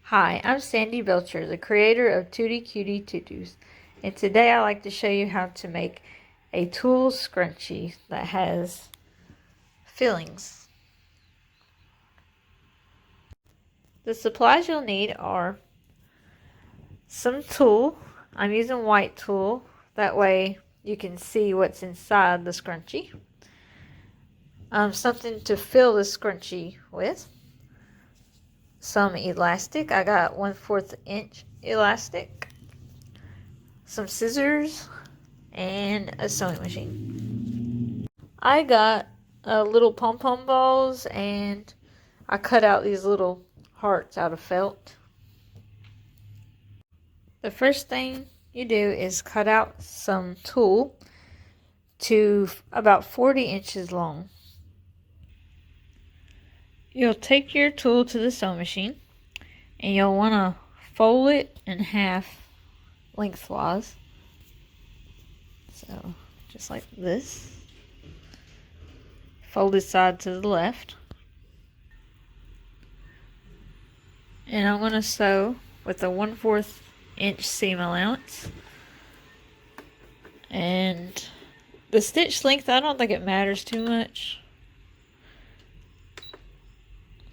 Hi, I'm Sandy Belcher, the creator of Tutti Cutie Tutus, and today I'd like to show you how to make a tulle scrunchie that has fillings. The supplies you'll need are some tulle. I'm using white tulle, that way you can see what's inside the scrunchie. Something to fill the scrunchie with. Some elastic, I got 1/4 inch elastic. Some scissors, and a sewing machine. I got little pom-pom balls, and I cut out these little hearts out of felt. The first thing you do is cut out some tulle to about 40 inches long. You'll take your tulle to the sewing machine, and you'll want to fold it in half lengthwise. So, just like this. Fold this side to the left. And I'm going to sew with a 1/4 inch seam allowance. And the stitch length, I don't think it matters too much.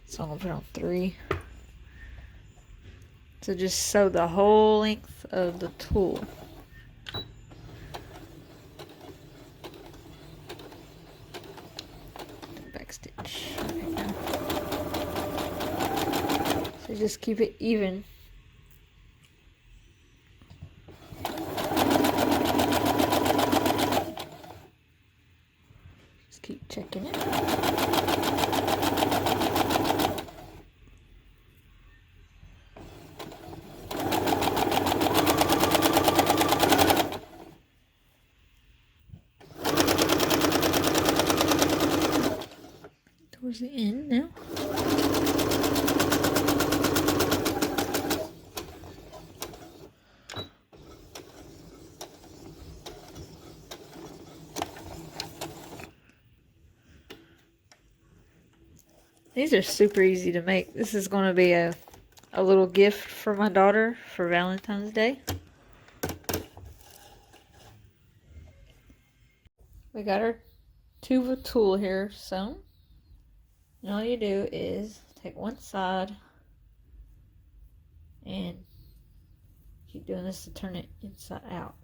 So I'm going to put on 3. So just sew the whole length of the tulle. Back stitch. Okay. So just keep it even. Just keep checking it. Towards the end now. These are super easy to make. This is going to be a little gift for my daughter for Valentine's Day. We got our tube of tulle here sewn. And all you do is take one side and keep doing this to turn it inside out.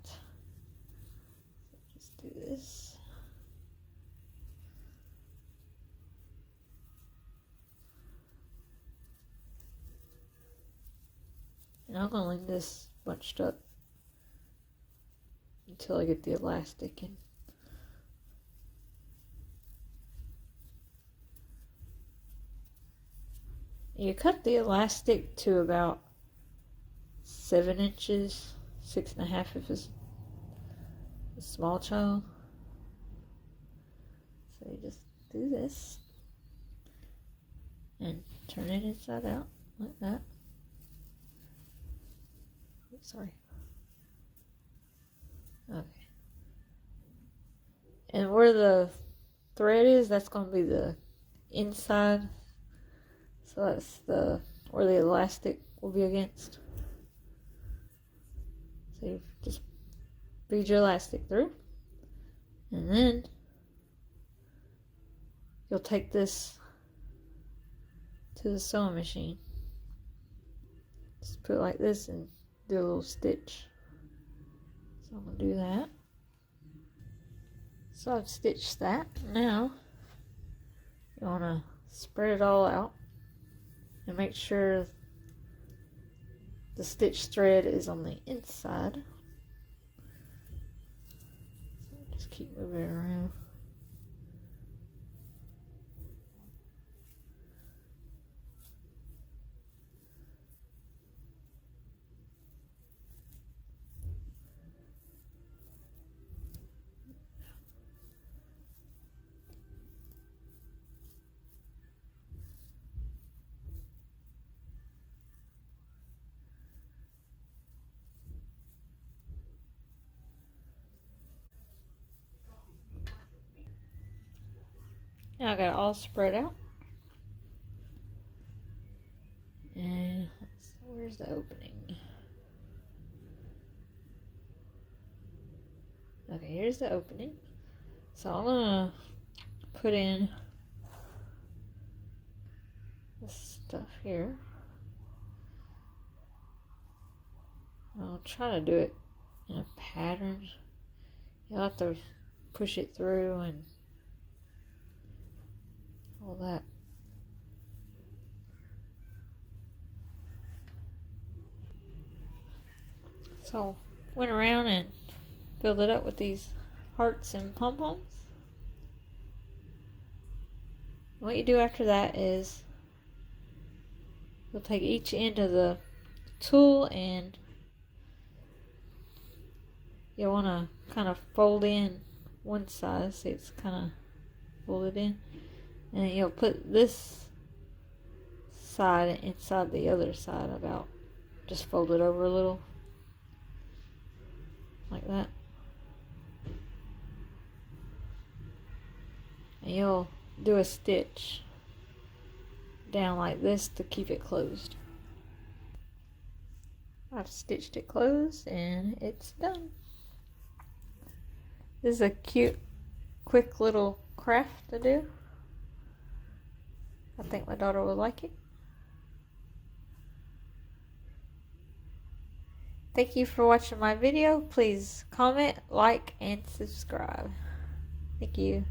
Just do this. And I'm going to leave this bunched up until I get the elastic in. You cut the elastic to about 7 inches, 6.5 if it's a small child. So you just do this and turn it inside out like that. Oops, sorry. Okay. And where the thread is, that's going to be the inside. So that's where the elastic will be against. So you just feed your elastic through. And then you'll take this to the sewing machine. Just put it like this and do a little stitch. So I'm going to do that. So I've stitched that. Now you want to spread it all out and make sure the stitch thread is on the inside. So just keep moving it around. Now I got it all spread out. And Where's the opening? Okay, here's the opening. So I'm gonna put in this stuff here. I'll try to do it in a pattern. You'll have to push it through and all that. So went around and filled it up with these hearts and pom-poms. What you do after that is you'll take each end of the tulle and you'll want to kind of fold in one side, see it's kind of folded in, and then you'll put this side inside the other side, about just fold it over a little like that, and you'll do a stitch down like this to keep it closed. I've stitched it closed and it's done. This is a cute, quick little craft to do. I think my daughter will like it. Thank you for watching my video. Please comment, like, and subscribe. Thank you.